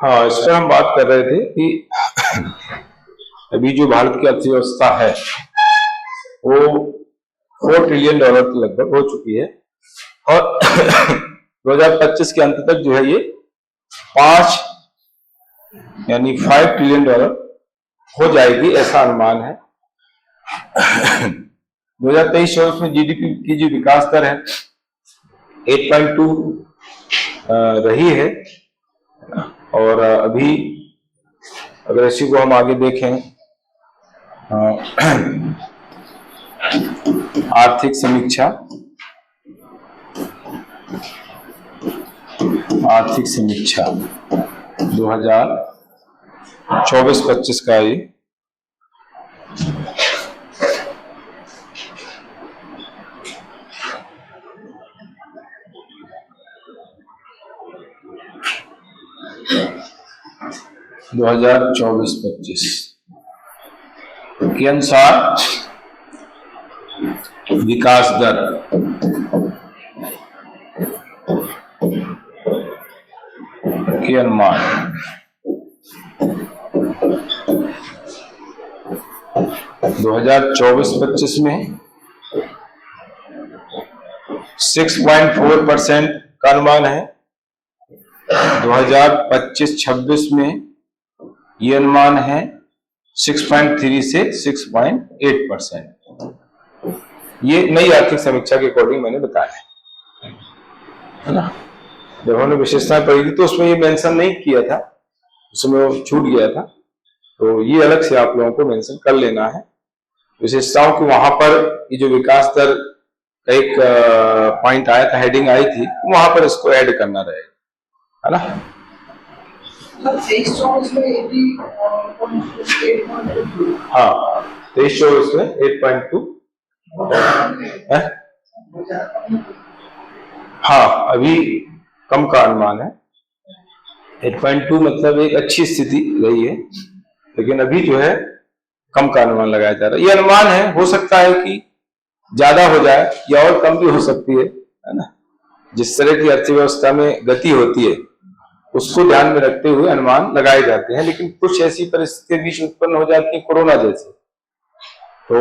हाँ, इस पर हम बात कर रहे थे कि अभी जो भारत की अर्थव्यवस्था है वो $4 ट्रिलियन के लगभग हो चुकी है और 2025 के अंत तक जो है ये 5 यानी $5 ट्रिलियन हो जाएगी, ऐसा अनुमान है। 2023-24 में जीडीपी की जो विकास दर है 8.2 रही है और अभी अगर इसी को हम आगे देखें आर्थिक समीक्षा 2024-25 का ये के अनुसार विकास दर के अनुमान 2024-25 में 6.4% का अनुमान है। 2025-26 में ये अनुमान है 6.3 से 6.8%। ये नई आर्थिक समीक्षा के अकॉर्डिंग मैंने बताया है ना। जब हमने विशेषताएं पढ़ी थी तो उसमें ये मेंशन नहीं किया था, उसमें वो छूट गया था, तो ये अलग से आप लोगों को मेंशन कर लेना है विशेषताओं की। वहां पर ये जो विकास दर का एक पॉइंट आया था, हेडिंग आई थी, वहां पर इसको ऐड करना रहेगा, है ना। 23-24 में हाँ, 23-24 में 8.2 हाँ, अभी कम का अनुमान है। 8.2 मतलब एक अच्छी स्थिति रही है, लेकिन अभी जो है कम का अनुमान लगाया जा रहा है। ये अनुमान है, हो सकता है कि ज्यादा हो जाए या और कम भी हो सकती है ना। जिस तरह की अर्थव्यवस्था में गति होती है उसको ध्यान में रखते हुए अनुमान लगाए जाते हैं, लेकिन कुछ ऐसी परिस्थितियां बीच उत्पन्न हो जाती है कोरोना जैसे, तो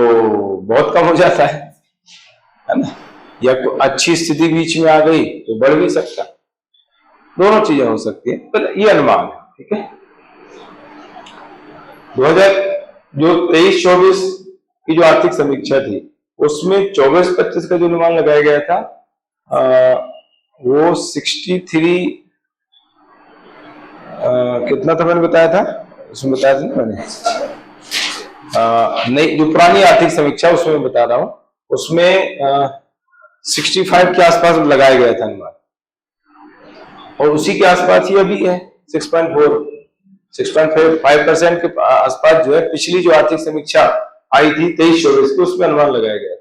बहुत कम हो जाता है ना, या अच्छी स्थिति बीच में आ गई तो बढ़ भी सकता, दोनों चीजें हो सकती है, पर ये अनुमान है, ठीक है। 2023-24 की जो आर्थिक समीक्षा थी उसमें 24-25 का जो अनुमान लगाया गया था वो 63 कितना था मैंने बताया था, उसमें बताया था ना मैंने, नहीं, जो पुरानी आर्थिक समीक्षा उसमें मैं बता रहा हूं, उसमें 65 के आसपास लगाया गया था अनुमान, और उसी के आसपास ही अभी है 6.5% के आसपास जो है पिछली जो आर्थिक समीक्षा आई थी 23-24 की, उसमें अनुमान लगाया गया,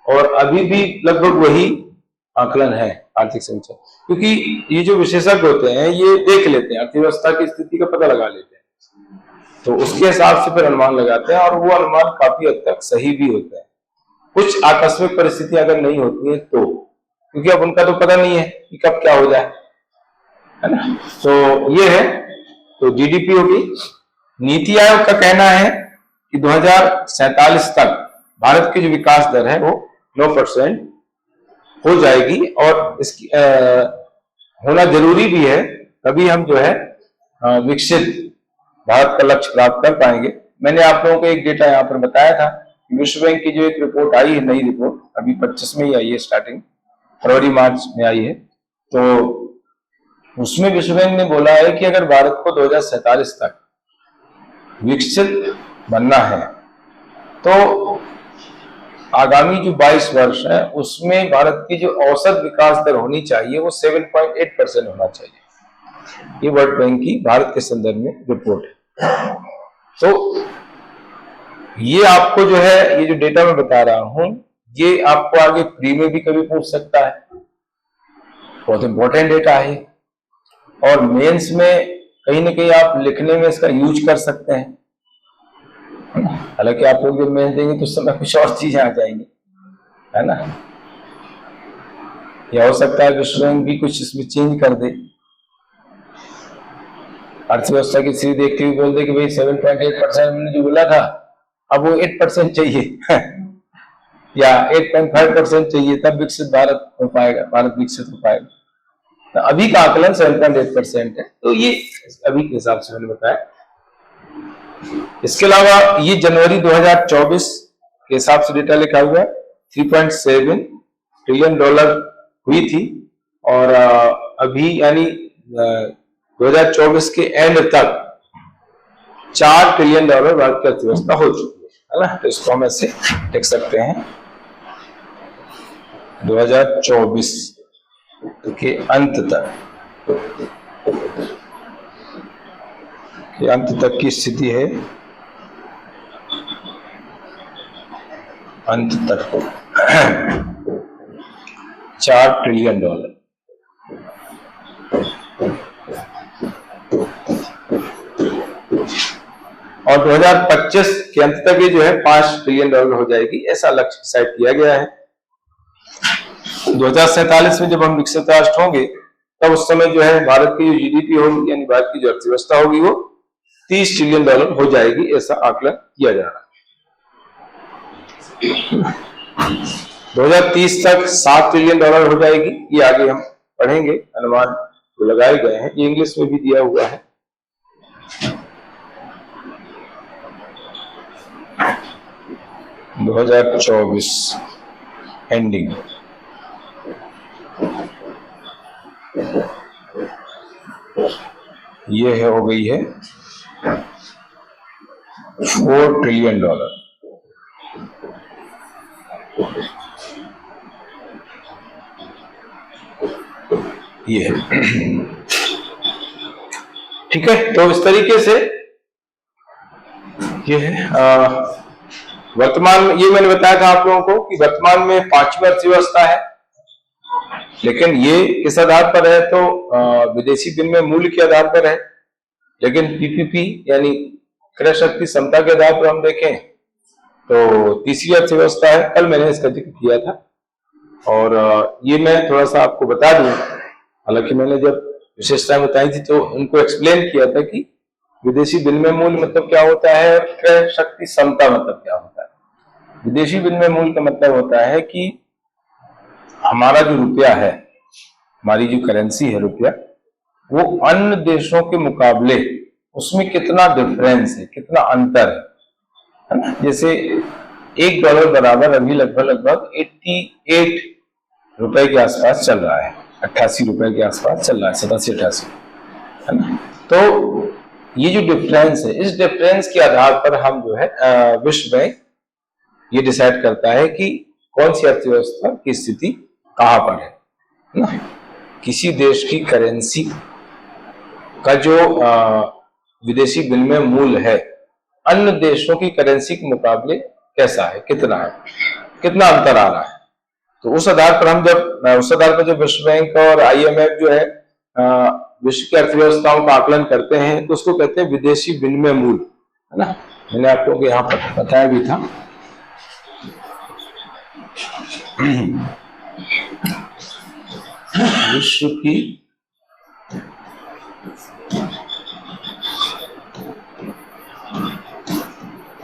और अभी भी लगभग वही आकलन है आर्थिक समीक्षा। क्योंकि ये जो विशेषज्ञ होते हैं ये देख लेते हैं, अर्थव्यवस्था की स्थिति का पता लगा लेते हैं, तो उसके हिसाब से फिर अनुमान लगाते हैं, और वो अनुमान काफी हद तक सही भी होता है। कुछ आकस्मिक परिस्थितियां अगर नहीं होती है तो, क्योंकि अब उनका तो पता नहीं है कि कब क्या हो जाए, है ना। तो ये है, तो जीडीपी होगी। नीति आयोग का कहना है कि 2047 तक भारत की जो विकास दर है वो 9% हो जाएगी, और इसकी होना जरूरी भी है, तभी हम जो है विकसित भारत का लक्ष्य प्राप्त कर पाएंगे। मैंने आप लोगों को एक डेटा यहाँ पर बताया था, विश्व बैंक की जो एक रिपोर्ट आई है, नई रिपोर्ट अभी 25 में ही आई है, स्टार्टिंग फरवरी मार्च में आई है, तो उसमें विश्व बैंक ने बोला है कि अगर भारत को 2047 तक विकसित बनना है तो आगामी जो 22 वर्ष है उसमें भारत की जो औसत विकास दर होनी चाहिए वो 7.8% होना चाहिए। ये वर्ल्ड बैंक की भारत के संदर्भ में रिपोर्ट है। तो ये आपको जो है, ये जो डेटा मैं बता रहा हूं, ये आपको आगे प्री में भी कभी पूछ सकता है, बहुत इंपॉर्टेंट डेटा है, और मेंस में कहीं ना कहीं आप लिखने में इसका यूज कर सकते हैं। हालांकि आप लोग जब मेंस देंगे तो उस समय कुछ और चीजें आ जाएंगी, है ना, या हो सकता है विश्व बैंक भी कुछ इसमें चेंज कर दे। अर्थव्यवस्था की स्थिति देखते हुए बोल दे कि भाई 7.8% मैंने जो बोला था अब वो 8% चाहिए या 8.5% चाहिए, तब विकसित भारत हो पाएगा, भारत विकसित हो पाएगा। तो अभी का आकलन 7.8% है। तो ये अभी के हिसाब से मैंने बताया। इसके अलावा ये जनवरी 2024 के हिसाब से डेटा लिखा हुआ है, 3.7 ट्रिलियन डॉलर हुई थी और अभी यानी 2024 के एंड तक 4 ट्रिलियन डॉलर भारत की अर्थव्यवस्था हो चुकी है ना। तो इसको हम ऐसे लिख सकते हैं 2024 के अंत तक की स्थिति है, अंत तक 4 ट्रिलियन डॉलर। और 2025 के अंत तक ये जो है 5 ट्रिलियन डॉलर हो जाएगी, ऐसा लक्ष्य सेट किया गया है। 2047 में जब हम विकसित राष्ट्र होंगे तब उस समय जो है भारत की जो जीडीपी होगी यानी भारत की जो अर्थव्यवस्था होगी वो 30 ट्रिलियन डॉलर हो जाएगी, ऐसा आकलन किया जा रहा है। 2030 तक 7 ट्रिलियन डॉलर हो जाएगी, ये आगे हम पढ़ेंगे, अनुमान तो लगाए गए हैं, ये इंग्लिश में भी दिया हुआ है। दो 2024 एंडिंग ये है, हो गई है 4 ट्रिलियन डॉलर। ये है ठीक है। तो इस तरीके से ये है वर्तमान में, ये मैंने बताया था आप लोगों को कि वर्तमान में 5वीं अर्थव्यवस्था है, लेकिन ये इस आधार पर है तो विदेशी विनिमय मूल्य के आधार पर है। लेकिन पीपीपी यानी क्रय शक्ति क्षमता के आधार पर हम देखें तो तीसरी अर्थव्यवस्था है। कल मैंने इसका जिक्र किया था और ये मैं थोड़ा सा आपको बता दूं, हालांकि मैंने जब विशेषताएं बताई थी तो उनको एक्सप्लेन किया था कि विदेशी विनिमय मूल्य मतलब क्या होता है और क्रय शक्ति क्षमता मतलब क्या होता है। विदेशी विनिमय मूल्य का मतलब होता है कि हमारा जो रुपया है, हमारी जो करेंसी है रुपया, वो अन्य देशों के मुकाबले उसमें कितना डिफरेंस है, कितना अंतर है ना। जैसे $1 बराबर अभी लगभग 88 रुपए के आसपास चल रहा है, 88 रुपए के आसपास चल रहा है, 87-88 है ना। तो ये जो डिफरेंस है, इस डिफरेंस के आधार पर हम जो है विश्व बैंक ये डिसाइड करता है कि कौन सी अर्थव्यवस्था की स्थिति कहां पर है ना। किसी देश की करेंसी का जो विदेशी विनिमय मूल्य है अन्य देशों की करेंसी के मुकाबले कैसा है, कितना है, कितना अंतर आ रहा है। तो उस आधार पर हम जब विश्व बैंक और IMF जो है विश्व की अर्थव्यवस्थाओं का आकलन करते हैं तो उसको कहते हैं विदेशी विनिमय मूल्य, है ना। मैंने आप लोगों को यहाँ पर बताया भी था। विश्व की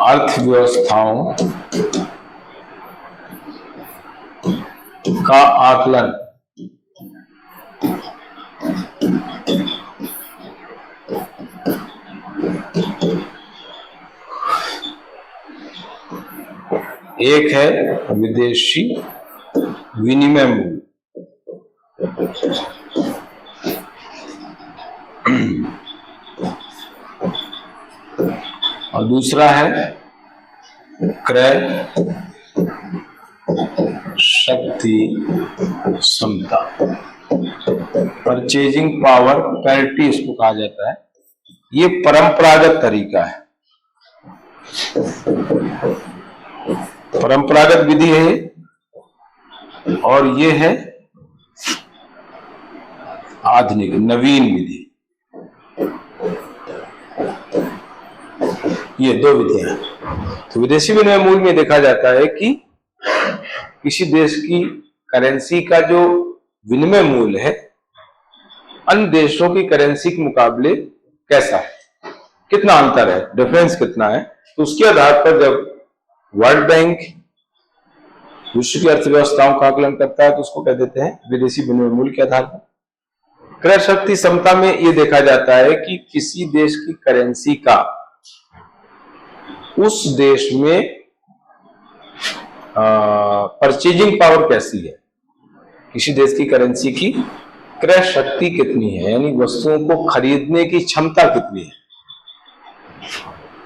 अर्थव्यवस्थाओं का आकलन एक है विदेशी विनिमय मूल्य, और दूसरा है क्रय शक्ति क्षमता, परचेजिंग पावर पैरिटी इसको कहा जाता है। ये परंपरागत तरीका है, परंपरागत विधि है और ये है आधुनिक नवीन विधि। ये दो विधियां। तो विदेशी विनिमय मूल्य में देखा जाता है कि किसी देश की करेंसी का जो विनिमय मूल्य है अन्य देशों की करेंसी के मुकाबले कैसा है, कितना अंतर है, डिफरेंस कितना है। तो उसके आधार पर जब वर्ल्ड बैंक विश्व की अर्थव्यवस्थाओं का आकलन करता है तो उसको कह देते हैं विदेशी विनिमय मूल्य के आधार पर। क्रय शक्ति समता में यह देखा जाता है कि किसी देश की करेंसी का उस देश में परचेजिंग पावर कैसी है, किसी देश की करेंसी की क्रय शक्ति कितनी है, यानी वस्तुओं को खरीदने की क्षमता कितनी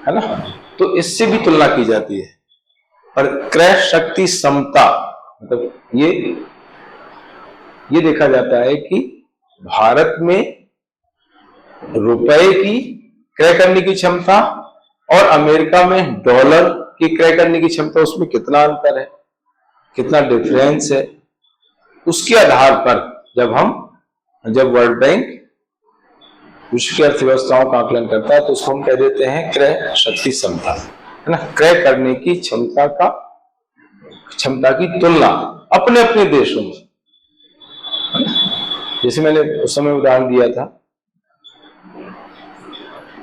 है ना। तो इससे भी तुलना की जाती है। पर क्रय शक्ति समता मतलब ये देखा जाता है कि भारत में रुपए की क्रय करने की क्षमता और अमेरिका में डॉलर की क्रय करने की क्षमता, उसमें कितना अंतर है, कितना डिफरेंस है। उसके आधार पर जब वर्ल्ड बैंक विश्व की अर्थव्यवस्थाओं का आकलन करता है तो उसको हम कह देते हैं क्रय शक्ति समता, है ना। क्रय करने की क्षमता की तुलना अपने अपने देशों में, जैसे मैंने उस समय उदाहरण दिया था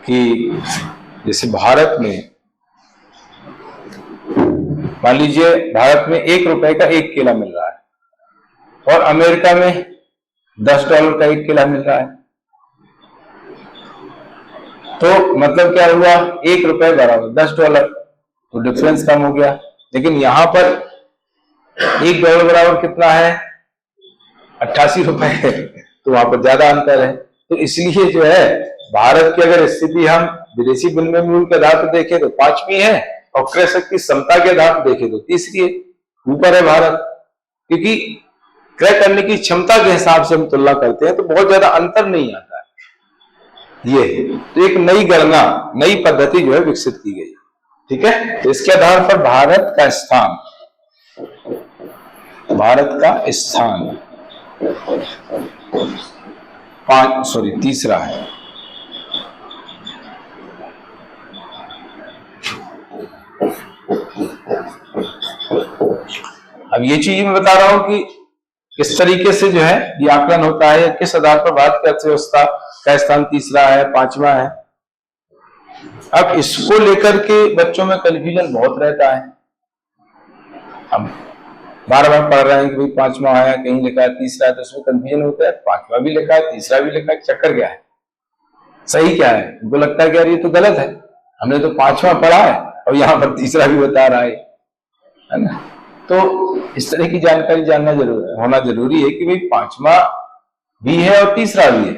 कि जैसे भारत में मान लीजिए भारत में 1 रुपए का 1 केला मिल रहा है और अमेरिका में $10 का 1 केला मिल रहा है। तो मतलब क्या हुआ, 1 रुपए बराबर $10, तो डिफरेंस कम हो गया। लेकिन यहां पर $1 बराबर कितना है, 88 रुपए है, तो वहां पर ज्यादा अंतर है। तो इसलिए जो है भारत की अगर स्थिति हम विदेशी विनिमय मूल्य के आधार पर देखें तो 5वीं है और क्रय शक्ति समता के आधार पर देखें तो 3री है, ऊपर है भारत। क्योंकि क्रय करने की क्षमता के हिसाब से हम तुलना करते हैं तो बहुत ज्यादा अंतर नहीं आता है। ये तो एक नई गणना, नई पद्धति जो है विकसित की गई, ठीक है। तो इसके आधार पर भारत का स्थान 3रा है। अब ये चीज मैं बता रहा हूं कि किस तरीके से जो है ये आकलन होता है, किस आधार पर भारत की अर्थव्यवस्था का स्थान 3रा है, 5वां है। अब इसको लेकर के बच्चों में कंफ्यूजन बहुत रहता है। अब बार बार पढ़ रहे हैं कि भाई 5वां है, कहीं लिखा है 3रा है, तो उसमें कंफ्यूजन होता है, 5वां भी लिखा है 3रा भी लिखा है, चक्कर क्या है, सही क्या है। उनको लगता है कि यार ये तो गलत है, हमने तो 5वां पढ़ा है और यहाँ पर 3रा भी बता रहा है ना। तो इस तरह की जानकारी होना जरूरी है कि भाई 5वां भी है और 3रा भी है,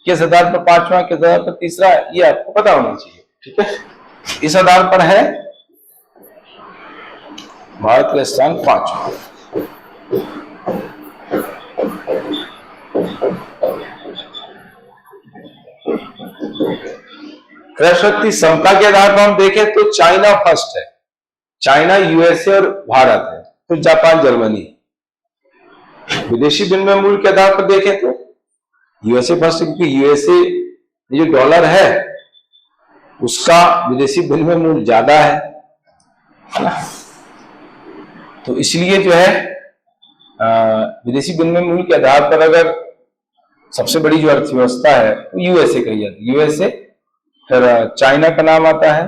किस आधार पर 5वां, किस आधार पर 3रा है, ये आपको पता होना चाहिए, ठीक है। इस आधार पर है भारत का स्थान 5वां। क्रय शक्ति समता के आधार पर हम देखें तो चाइना फर्स्ट है, चाइना, यूएसए और भारत है, तो जापान, जर्मनी। विदेशी विनिमय मूल्य के आधार पर देखें तो यूएसए फर्स्ट, क्योंकि यूएसए जो डॉलर है उसका विदेशी विनिमय मूल्य ज्यादा है ना। तो इसलिए जो है विदेशी विनिमय मूल्य के आधार पर अगर सबसे बड़ी जो अर्थव्यवस्था है वो यूएसए कही जाती है। यूएसए, फिर चाइना का नाम आता है,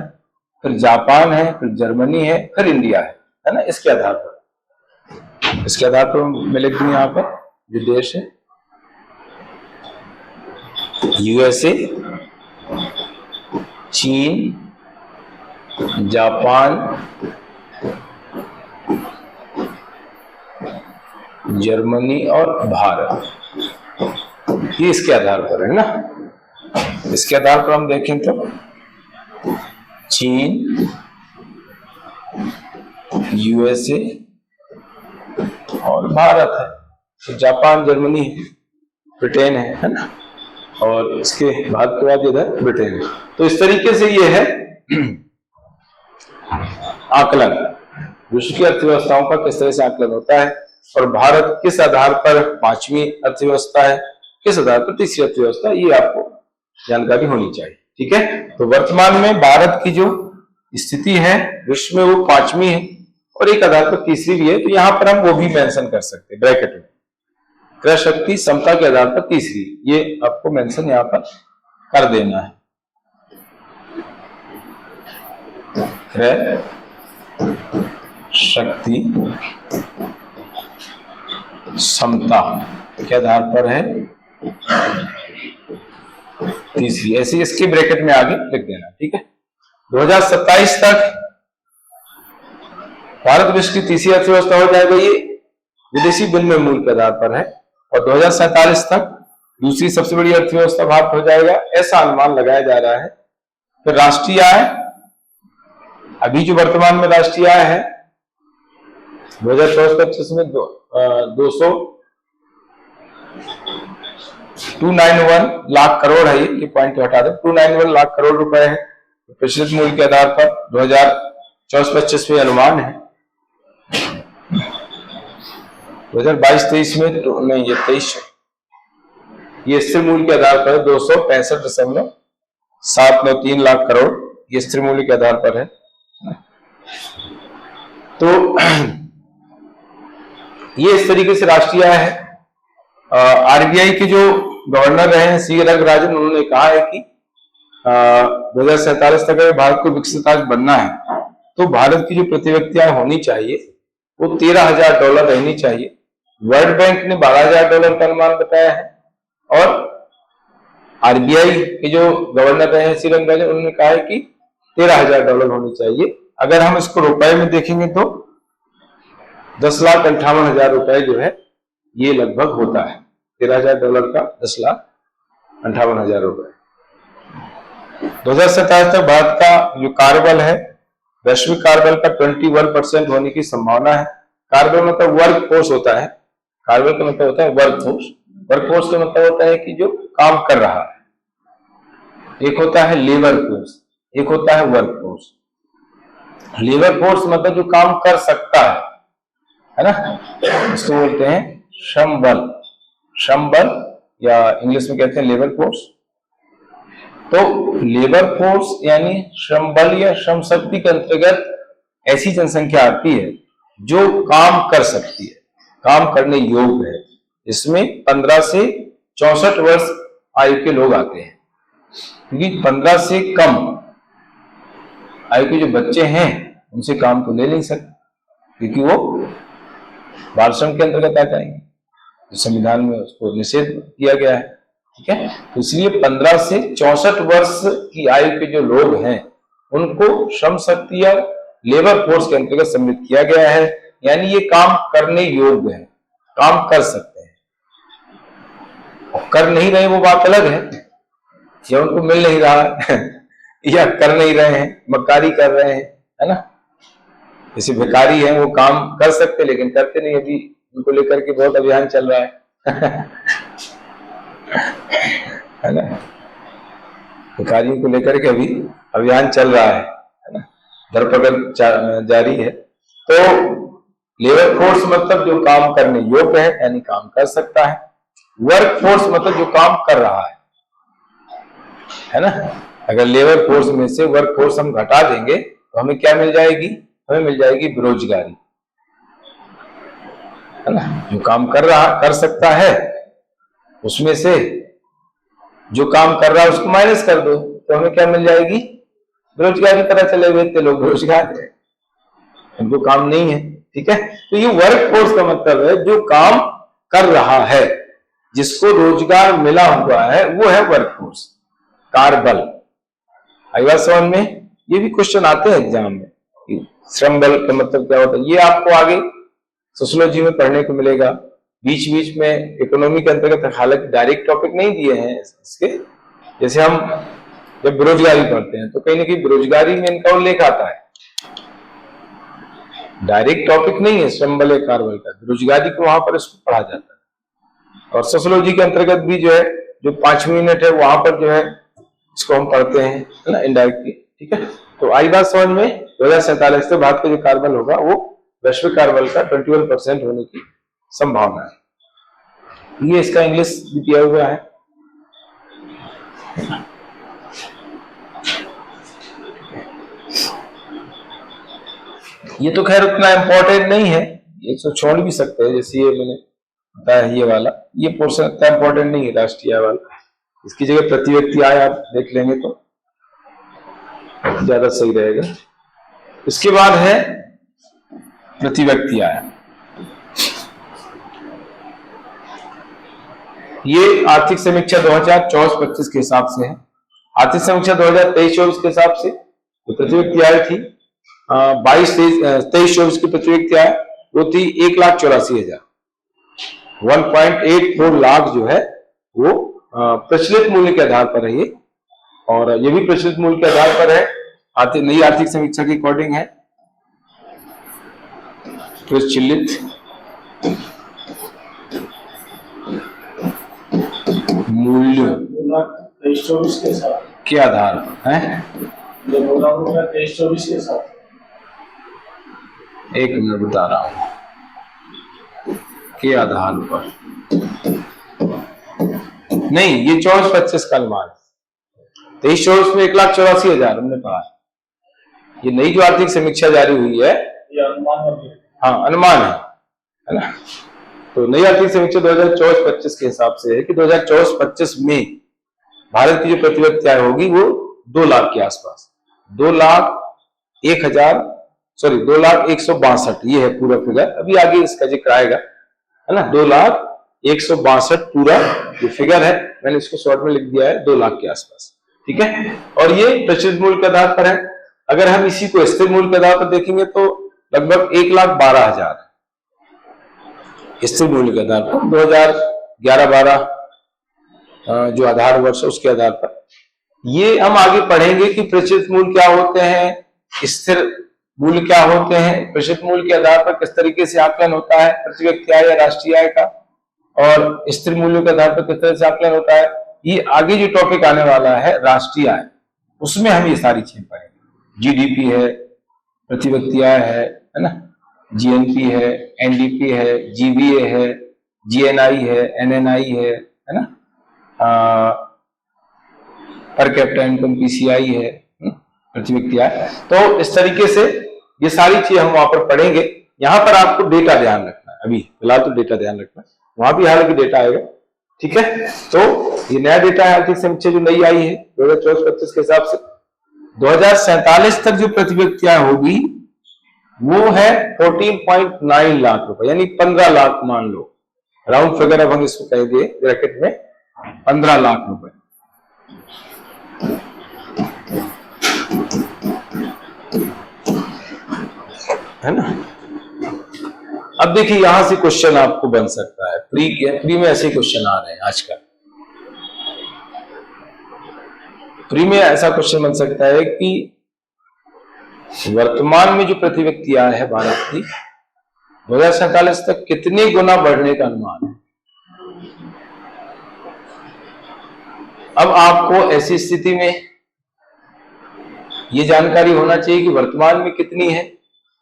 फिर जापान है, फिर जर्मनी है, फिर इंडिया है ना। इसके आधार पर मैं लिख दूं यहाँ पर जो देश है, यूएसए, चीन, जापान, जर्मनी और भारत, ये इसके आधार पर है ना। इसके आधार पर हम देखें तो चीन, यूएसए और भारत है, तो जापान, जर्मनी, ब्रिटेन है ना, और इसके बाद के बाद इधर ब्रिटेन है। तो इस तरीके से ये है आकलन, विश्व की अर्थव्यवस्थाओं का किस तरह से आकलन होता है और भारत किस आधार पर 5वीं अर्थव्यवस्था है, किस आधार पर 3री अर्थव्यवस्था, ये आपको जानकारी होनी चाहिए, ठीक है। तो वर्तमान में भारत की जो स्थिति है विश्व में वो 5वीं है और एक आधार पर 3री भी है, तो यहां पर हम वो भी मेंशन कर सकते हैं ब्रैकेट में, क्रय शक्ति समता के आधार पर 3री, ये आपको मेंशन यहां पर कर देना है। क्रय शक्ति क्षमता के आधार पर है तीसरी, ऐसे इसके ब्रैकेट में आगे लिख देना, ठीक है। 2027 तक भारत विश्व की तीसरी अर्थव्यवस्था हो जाएगा, ये विदेशी विनिमय मूल्य के आधार पर है, और 2047 तक दूसरी सबसे बड़ी अर्थव्यवस्था भारत हो जाएगा, ऐसा अनुमान लगाया जा रहा है। फिर राष्ट्रीय आय, अभी जो वर्तमान में राष्ट्रीय आय है 2024-25 में 291 लाख करोड़ है, ये पॉइंट हटा दो, 291 लाख करोड़ रुपए है प्रचलित मूल्य के आधार पर 2024-25 में अनुमान है। 2022-23 में तो नहीं, ये 23 ये स्थिर मूल्य के आधार पर 265.793 लाख करोड़, ये स्थिर मूल्य के आधार पर है। तो ये इस तरीके से राष्ट्रीय आय है। आरबीआई के जो गवर्नर रहे हैं सी रंगराजन, उन्होंने कहा है कि 2047 तक अगर भारत को विकसित राज्य बनना है तो भारत की जो प्रति व्यक्ति आय होनी चाहिए वो $13,000 रहनी चाहिए। वर्ल्ड बैंक ने $12,000 का अनुमान बताया है, और आरबीआई के जो गवर्नर रहे हैं सी रंगराजन, उन्होंने कहा है कि $13,000 होनी चाहिए। अगर हम इसको रुपए में देखेंगे तो 10,58,000 रुपए जो है ये लगभग होता है। $13,000 का 10,58,000 रुपए। 2027 तक भारत का जो कार्यबल है, वैश्विक कार्यबल का 21% होने की संभावना है। कार्यबल मतलब वर्क फोर्स होता है, कार्यबल का मतलब होता है वर्क फोर्स। वर्क फोर्स का मतलब होता है कि जो काम कर रहा है, एक होता है लेबर फोर्स, एक होता है वर्क फोर्स। लेबर फोर्स मतलब जो काम कर सकता है ना, इसको बोलते हैं श्रम बल, श्रम बल या इंग्लिश में कहते हैं लेबर फोर्स। तो लेबर फोर्स यानी श्रम बल या श्रम शक्ति के अंतर्गत ऐसी जनसंख्या आती है जो काम कर सकती है, काम करने योग्य है। इसमें 15 से 64 वर्ष आयु के लोग आते हैं, क्योंकि 15 से कम आयु के जो बच्चे हैं उनसे काम तो ले नहीं सकते, क्योंकि वो बाल श्रम के अंतर्गत आ जाएंगे, तो संविधान में उसको निषेध किया गया है, ठीक है। तो इसलिए 15 से 64 वर्ष की आयु के जो लोग हैं उनको श्रम शक्ति या लेबर फोर्स के अंतर्गत सम्मिलित किया गया है, यानी ये काम करने योग्य है, काम कर सकते हैं। और कर नहीं रहे वो बात अलग है, या उनको मिल नहीं रहा है या कर नहीं रहे हैं, मक्कारी कर रहे हैं, है ना। जैसे भिखारी हैं वो काम कर सकते लेकिन करते नहीं, अभी उनको लेकर के बहुत अभियान चल रहा है है ना, भिखारियों को लेकर के अभी अभियान चल रहा है ना, धरपकड़ जारी है। तो लेबर फोर्स मतलब जो काम करने योग्य है, यानी काम कर सकता है। वर्क फोर्स मतलब जो काम कर रहा है ना। अगर लेबर फोर्स में से वर्क फोर्स हम घटा देंगे तो हमें क्या मिल जाएगी, हमें मिल जाएगी बेरोजगारी, है ना। जो काम कर सकता है उसमें से जो काम कर रहा है उसको माइनस कर दो तो हमें क्या मिल जाएगी, बेरोजगारी। तरह चले हुए थे लोग बेरोजगार है, उनको काम नहीं है, ठीक है। तो ये वर्क फोर्स का मतलब है जो काम कर रहा है, जिसको रोजगार मिला हुआ है, वो है वर्क फोर्स, कार्यबल। आई बात समझ में? ये भी क्वेश्चन आते हैं एग्जाम में, श्रम बल का मतलब क्या होता है, ये आपको आगे सोशियोलॉजी में पढ़ने को मिलेगा। बीच बीच में इकोनॉमी के अंतर्गत हालांकि डायरेक्ट टॉपिक नहीं दिए हैं इसके, जैसे हम जब बेरोजगारी पढ़ते हैं तो कहीं ना कहीं बेरोजगारी में इनका उल्लेख आता है, डायरेक्ट टॉपिक नहीं है श्रम बल कार्यबल का, बेरोजगारी को वहां पर इसको पढ़ा जाता है। और सोशियोलॉजी के अंतर्गत भी जो है, जो 5वीं यूनिट है वहां पर जो है इसको हम पढ़ते हैं, है ना, इनडायरेक्टली, ठीक है। तो आई बात समझ में? 2047 से भारत का जो कार्यबल होगा वो वैश्विक कार्यबल का 21% होने की संभावना है। ये इसका इंग्लिश भी दिया हुआ है। ये तो खैर उतना इंपॉर्टेंट नहीं है, ये तो छोड़ भी सकते हैं, जैसे ये मैंने बताया ये वाला, ये पोर्शन इतना इंपॉर्टेंट नहीं है राष्ट्रीय वाला, इसकी जगह प्रति व्यक्ति आय आप देख लेंगे तो ज्यादा सही रहेगा। इसके बाद है प्रति व्यक्ति आय। ये आर्थिक समीक्षा 2024-25 के हिसाब से है। आर्थिक समीक्षा 2023-24 के हिसाब से तो प्रति व्यक्ति आय थी 23-24 की प्रति व्यक्ति आय वो थी 1,84,000। 1.84 लाख जो है वो प्रचलित मूल्य के आधार पर है ये, और ये भी प्रचलित मूल्य के आधार पर है, नई आर्थिक समीक्षा के अकॉर्डिंग है। प्रचलित मूल्य 23-24 के साथ के आधार पर है। 23-24 के साथ एक मिनट बता रहा हूं, के आधार पर नहीं, ये 24-25 का अनुमान है। 23-24 में 1,84,000 हमने पढ़ा है। ये नई जो आर्थिक समीक्षा जारी हुई है ये अनुमान हाँ अनुमान है ना। तो नई आर्थिक समीक्षा 2024-25 के हिसाब से है कि 2024-25 में भारत की जो प्रति व्यक्ति आय होगी वो 2 लाख के आसपास, 2,162 ये है पूरा फिगर। अभी आगे इसका जिक्र आएगा है ना। 2,162 पूरा जो फिगर है, मैंने इसको शॉर्ट में लिख दिया है 2 लाख के आसपास, ठीक है। और ये प्रचलित मूल्य के आधार पर है। अगर हम इसी को स्थिर मूल्य के आधार पर देखेंगे तो लगभग 1,12,000 स्थिर मूल्य के आधार पर 2011-12 जो आधार वर्ष है उसके आधार पर। ये हम आगे पढ़ेंगे कि प्रचलित मूल्य क्या होते हैं, स्थिर मूल्य क्या होते हैं, प्रचलित मूल्य के आधार पर किस तरीके से आकलन होता है प्रति व्यक्ति आय या राष्ट्रीय आय का, और स्थिर मूल्यों के आधार पर किस तरह से आकलन होता है। ये आगे जो टॉपिक आने वाला है राष्ट्रीय आय, उसमें हम ये सारी चीजें पढ़ेंगे। जीडीपी है, प्रति व्यक्ति आय है ना, जीएनपी है, एनडीपी है, जीवीए है, जीएनआई है, एनएनआई है ना, पर कैपिटा इनकम पीसीआई है, प्रति व्यक्ति आय। तो इस तरीके से ये सारी चीजें हम वहां पर पढ़ेंगे। यहां पर आपको डेटा ध्यान रखना है, अभी फिलहाल तो डेटा ध्यान रखना है, वहां भी हालांकि डेटा आएगा, ठीक है। तो ये नया डेटा है आर्थिक समीक्षा जो नई आई है 2024-25 के हिसाब से। 2047 तक जो प्रति व्यक्ति आय होगी वो है 14.9 लाख रुपए, यानी 15 लाख मान लो, राउंड फिगर अब हम इसको कहेंगे ब्रैकेट में 15 लाख रुपए, है ना। अब देखिए यहां से क्वेश्चन आपको बन सकता है, प्री में ऐसे क्वेश्चन आ रहे हैं आजकल। प्री में ऐसा क्वेश्चन बन सकता है कि वर्तमान में जो प्रति व्यक्ति आय है भारत की 2047 तक कितने गुना बढ़ने का अनुमान है। अब आपको ऐसी स्थिति में ये जानकारी होना चाहिए कि वर्तमान में कितनी है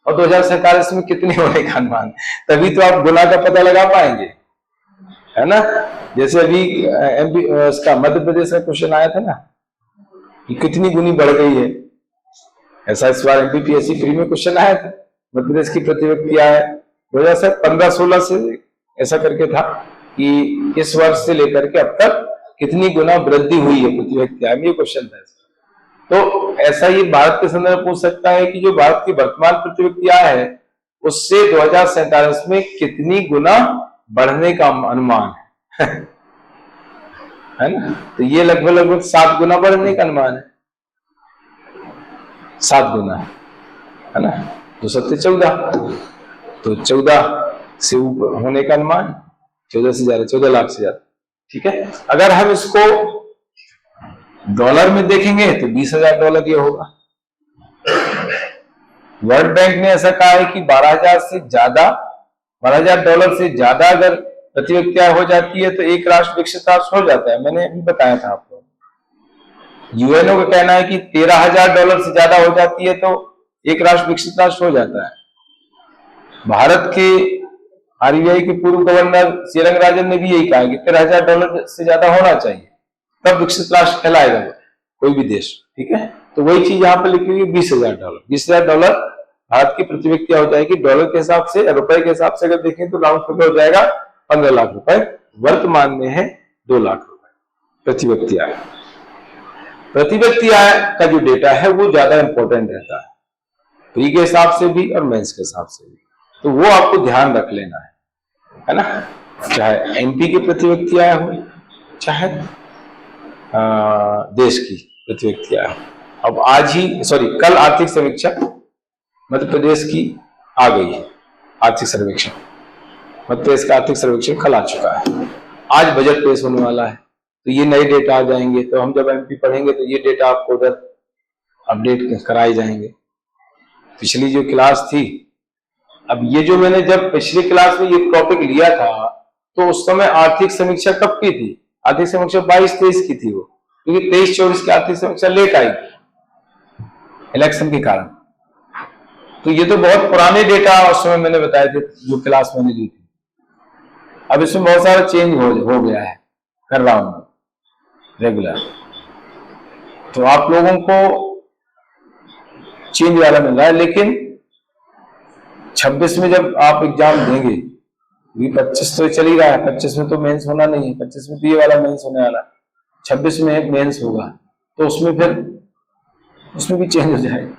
और 2047 में कितने होने का अनुमान, तभी तो आप गुना का पता लगा पाएंगे, है ना। जैसे अभी एमपी इसका मध्य प्रदेश का क्वेश्चन आया था ना कि कितनी गुनी बढ़ गई है, ऐसा इस बार एमपीपीएससी प्री में क्वेश्चन आया था। मध्य प्रदेश की प्रति व्यक्ति आय 2015-16 से ऐसा करके था कि इस वर्ष से लेकर के अब तक कितनी गुना वृद्धि हुई है प्रति व्यक्ति आय में, ये क्वेश्चन था। तो ऐसा ही भारत के संदर्भ में पूछ सकता है कि जो भारत की वर्तमान प्रति व्यक्ति आय है उससे 2047 में कितनी गुना बढ़ने का अनुमान है ना। तो ये लगभग 7 गुना बढ़ने का अनुमान है, 7 गुना है ना। 2 7 14, तो 14 से ऊपर होने का अनुमान, 14 से ज्यादा, 14 लाख से ज्यादा, ठीक है। अगर हम इसको डॉलर में देखेंगे तो $20,000 ये होगा। वर्ल्ड बैंक ने ऐसा कहा है कि $12,000 से ज्यादा अगर प्रति व्यक्ति आय हो जाती है तो एक राष्ट्र विकसित राष्ट्र हो जाता है। मैंने अभी बताया था आपको। यूएनओ का कहना है कि $13,000 से ज्यादा हो जाती है तो एक राष्ट्र विकसित राष्ट्र हो जाता है। भारत के आरबीआई के पूर्व गवर्नर श्रीरंगराजन ने भी यही कहा कि $13,000 से ज्यादा होना चाहिए, तब विकसित राष्ट्र कहलाएगा कोई भी देश, ठीक है। तो वही चीज यहाँ पे लिखी हुई है $20,000 भारत की प्रति व्यक्ति हो जाएगी। डॉलर के हिसाब से, रुपए के हिसाब से अगर देखें तो राउंड फिगर हो जाएगा 15 लाख रुपए, वर्तमान में है 2 लाख रुपए, प्रतिव्यक्ति आय। प्रतिव्यक्ति आय का जो डेटा है वो ज्यादा इंपॉर्टेंट रहता है, प्री के हिसाब से भी और मेंस के हिसाब से भी, तो वो आपको ध्यान रख लेना है ना। चाहे एमपी की प्रतिव्यक्ति आय हो, चाहे देश की प्रतिव्यक्ति आय हो। अब कल आर्थिक समीक्षा मध्य प्रदेश की आ गई है, आर्थिक सर्वेक्षण मध्य प्रदेश का आर्थिक सर्वेक्षण कल आ चुका है। आज बजट पेश होने वाला है, तो ये नए डेटा आ जाएंगे, तो हम जब एमपी पढ़ेंगे तो ये डेटा आपको उधर अपडेट कराए जाएंगे। पिछली जो क्लास थी, अब ये जो मैंने जब पिछली क्लास में ये टॉपिक लिया था तो उस समय आर्थिक समीक्षा कब की थी? आर्थिक समीक्षा 22-23 की थी वो, क्योंकि 23-24 की आर्थिक समीक्षा लेट आई इलेक्शन के कारण। तो ये तो बहुत पुराने डेटा उस समय मैंने बताए थे, जो क्लास मैंने ली थी। अब इसमें बहुत सारा चेंज हो गया है, कर रहा हूं रेगुलर, तो आप लोगों को चेंज वाला मिल रहा है। लेकिन 26 में जब आप एग्जाम देंगे, 25 तो चल ही रहा है, 25 में तो मेंस होना नहीं है, 25 में तो ये वाला मेंस होने वाला, 26 में एक मेंस होगा, तो उसमें भी चेंज हो जाएगा।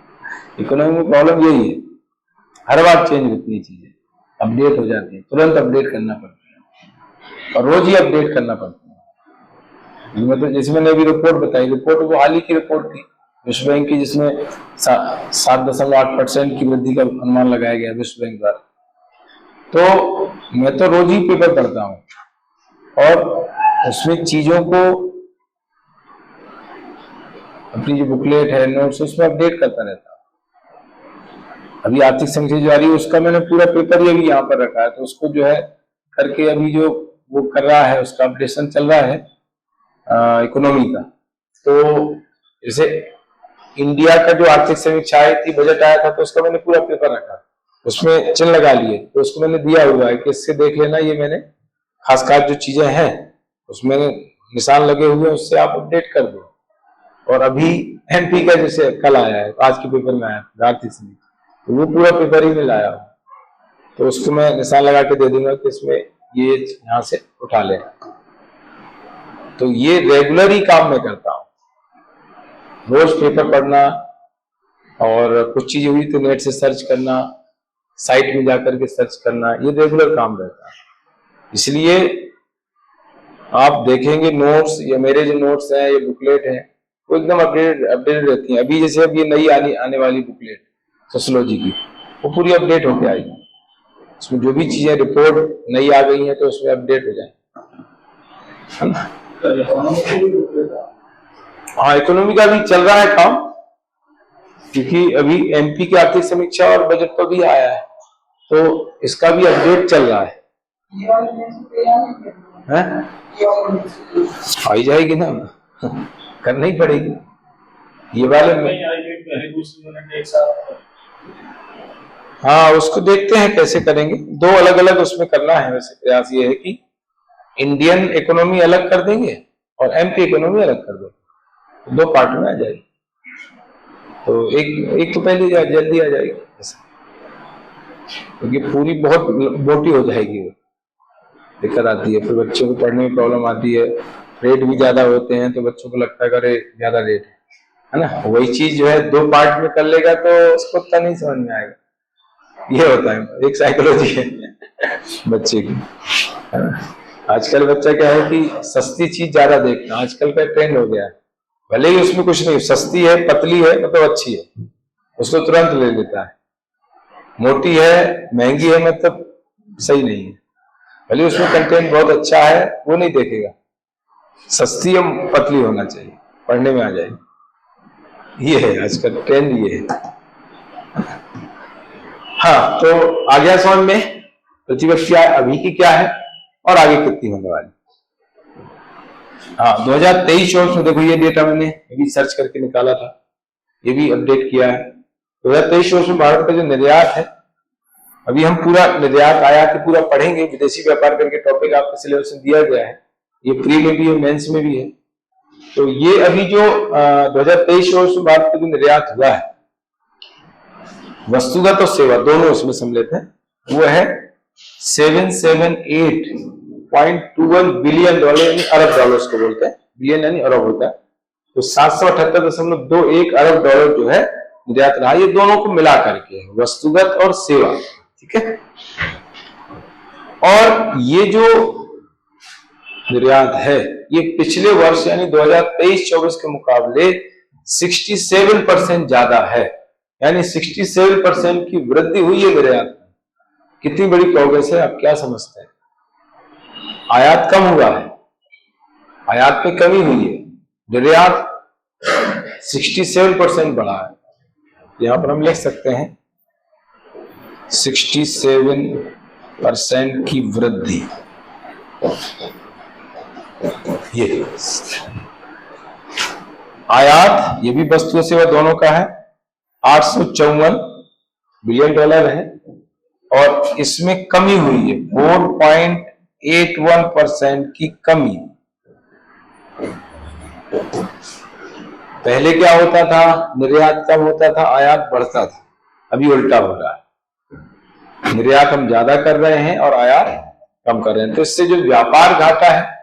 इकोनॉमी में प्रॉब्लम यही है, हर बार चेंज होती है, चीजें अपडेट हो जाती है, तुरंत अपडेट करना पड़ता है और रोज ही अपडेट करना पड़ता है। मतलब जैसे मैंने अभी रिपोर्ट बताई, रिपोर्ट वो हाल ही की रिपोर्ट थी विश्व बैंक की, जिसमें 7.8% की वृद्धि का अनुमान लगाया गया विश्व बैंक द्वारा। तो मैं तो रोज ही पेपर पढ़ता हूँ और उसमें चीजों को, अपनी जो बुकलेट है, नोट्स, उसमें अपडेट करता रहता हूँ। अभी आर्थिक समीक्षा जो आ रही है उसका मैंने पूरा पेपर ही अभी यहाँ पर रखा है, तो उसको जो है करके अभी जो वो कर रहा है उसका अपडेशन चल रहा है इकोनॉमी का। तो जैसे इंडिया का जो आर्थिक समीक्षा आई थी, बजट आया था, तो उसका मैंने पूरा पेपर रखा, उसमें चिन्ह लगा लिए, तो उसको मैंने दिया हुआ है कि इससे देख लेना, ये मैंने खासकर जो चीजें हैं उसमें निशान लगे हुए हैं, उससे आप अपडेट कर दो। और अभी एमपी का जैसे कल आया है, आज के पेपर में आया था आर्थिक समीक्षा, तो वो पूरा पेपर ही में लाया हूं, तो उसको मैं निशान लगा के दे दूंगा कि इसमें ये यहाँ से उठा ले। तो ये रेगुलर ही काम मैं करता हूँ, रोज पेपर पढ़ना, और कुछ चीजें हुई तो नेट से सर्च करना, साइट में जाकर के सर्च करना, ये रेगुलर काम रहता है। इसलिए आप देखेंगे नोट्स, या मेरे जो नोट्स हैं, ये बुकलेट है, वो एकदम अपडेटेड रहती है। अभी जैसे अब ये नई आने वाली बुकलेट सोशियोलॉजी की, वो पूरी अपडेट होके आएगी, उसमें जो भी चीजें रिपोर्ट नई आ गई है तो उसमें अपडेट हो जाए, है ना। हाँ, इकोनॉमी का भी चल रहा है काम, क्योंकि अभी एमपी की आर्थिक समीक्षा और बजट तो भी आया है, तो इसका भी अपडेट चल रहा है। आई जाएगी ना, करना ही पड़ेगी ये वाले में। हाँ, उसको देखते हैं कैसे करेंगे, दो अलग अलग उसमें करना है। वैसे प्रयास ये है कि इंडियन इकोनॉमी अलग कर देंगे और एमपी इकोनॉमी अलग कर देंगे, दो पार्ट में आ जाएगी। तो एक तो पहले जल्दी आ जाएगी, क्योंकि पूरी बहुत मोटी हो जाएगी, वो दिक्कत आती है, फिर बच्चों को पढ़ने में प्रॉब्लम आती है, रेट भी ज्यादा होते हैं, तो बच्चों को लगता है अरे ज्यादा रेट है ना। वही चीज जो है दो पार्ट में कर लेगा तो उसको उतना नहीं समझ में आएगा। ये होता है, एक साइकोलॉजी है बच्चे की, है ना। आजकल बच्चा क्या है कि सस्ती चीज ज्यादा देखना आजकल का ट्रेंड हो गया है, भले ही उसमें कुछ नहीं, सस्ती है, पतली है, मतलब अच्छी है, उसको तुरंत ले लेता है। मोटी है, महंगी है, मतलब सही नहीं है, भले उसमें कंटेंट बहुत अच्छा है, वो नहीं देखेगा। सस्ती या पतली होना चाहिए, पढ़ने में आ जाएगी। ये है आजकल ट्रेंड, ये है। हाँ, तो आ गया समझ में प्रतिव्यक्ति आय अभी की क्या है और आगे कितनी होने वाली। हाँ, 2023 में देखो, ये डेटा मैंने अभी सर्च करके निकाला था, ये भी अपडेट किया है। 2023 में भारत का जो निर्यात है, अभी हम पूरा निर्यात आयात पूरा पढ़ेंगे, विदेशी व्यापार करके टॉपिक आपके सिलेबस में दिया गया है, ये प्री में भी है, मेंस में भी है। तो ये अभी जो 2023 में भारत का जो निर्यात हुआ है, वस्तुगत और सेवा दोनों इसमें सम्मिलित है, वो है $778.21 बिलियन, यानी अरब डॉलर्स को बोलते हैं, बिलियन यानी अरब होता है, तो 778.21 अरब डॉलर जो है निर्यात रहा। ये दोनों को मिला करके वस्तुगत और सेवा, ठीक है। और ये जो निर्यात है ये पिछले वर्ष यानी 2023-24 के मुकाबले 67% ज्यादा है, यानी 67% की वृद्धि हुई है निर्यात में। कितनी बड़ी प्रोग्रेस है, आप क्या समझते हैं? आयात कम हुआ है, आयात पे कमी हुई है, निर्यात 67% बढ़ा है। यहां पर हम लिख सकते हैं 67% की वृद्धि। ये आयात, ये भी वस्तु और सेवा दोनों का है, 854 बिलियन डॉलर है, और इसमें कमी हुई है 4.81% की कमी। पहले क्या होता था, निर्यात कम होता था, आयात बढ़ता था, अभी उल्टा हो रहा है, निर्यात हम ज्यादा कर रहे हैं और आयात कम कर रहे हैं। तो इससे जो व्यापार घाटा है,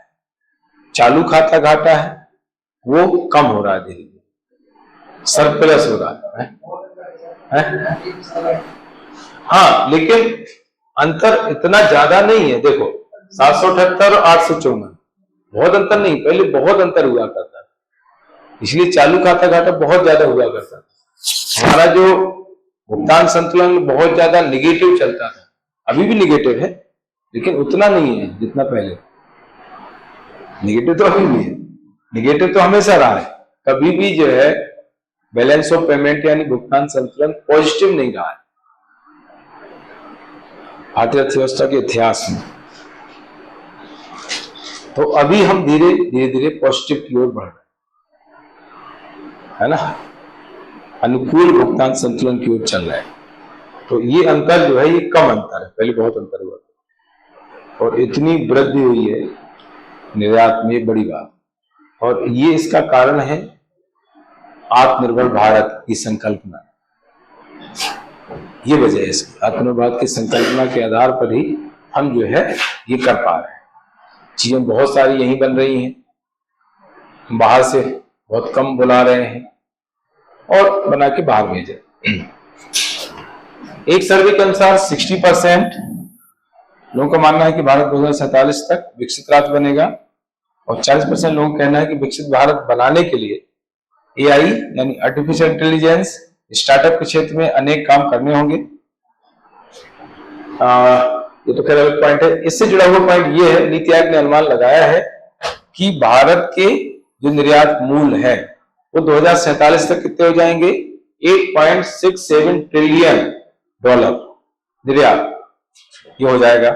चालू खाता घाटा है, वो कम हो रहा है, धीरे धीरे सरप्लस हो रहा है? हाँ, लेकिन अंतर इतना ज्यादा नहीं है। देखो 778 और 854 बहुत अंतर नहीं, पहले बहुत अंतर हुआ करता था, इसलिए चालू खाता घाटा बहुत ज्यादा हुआ करता था। हमारा जो भुगतान संतुलन बहुत ज्यादा निगेटिव चलता था, अभी भी निगेटिव है लेकिन उतना नहीं है जितना पहले। निगेटिव तो अभी भी है, निगेटिव तो हमेशा रहा है, कभी भी जो है बैलेंस ऑफ पेमेंट यानी भुगतान संतुलन पॉजिटिव नहीं रहा है भारतीय अर्थव्यवस्था के इतिहास में। तो अभी हम धीरे धीरे पॉजिटिव की ओर बढ़ रहे हैं, है ना, अनुकूल भुगतान संतुलन की ओर चल रहा है। तो ये अंतर जो है ये कम अंतर है, पहले बहुत अंतर हुआ था, और इतनी वृद्धि हुई है निर्यात में, बड़ी बात। और ये इसका कारण है आत्मनिर्भर भारत की संकल्पना, ये वजह है इसकी। आत्मनिर्भर भारत की संकल्पना के आधार पर ही हम जो है ये कर पा रहे हैं। चीजें बहुत सारी यहीं बन रही हैं, बाहर से बहुत कम बुला रहे हैं और बना के बाहर भेजे। एक सर्वे के अनुसार 60% लोगों का मानना है कि भारत 2047 तक विकसित राष्ट्र बनेगा, और 40% लोगों का कहना है कि विकसित भारत बनाने के लिए AI यानी आर्टिफिशियल इंटेलिजेंस, स्टार्टअप के क्षेत्र में अनेक काम करने होंगे। ये तो खैर अलग पॉइंट है। इससे जुड़ा हुआ पॉइंट ये है, नीति आयोग ने अनुमान लगाया है कि भारत के जो निर्यात मूल है वो 2047 तक कितने हो जाएंगे, 8.67 ट्रिलियन डॉलर निर्यात ये हो जाएगा।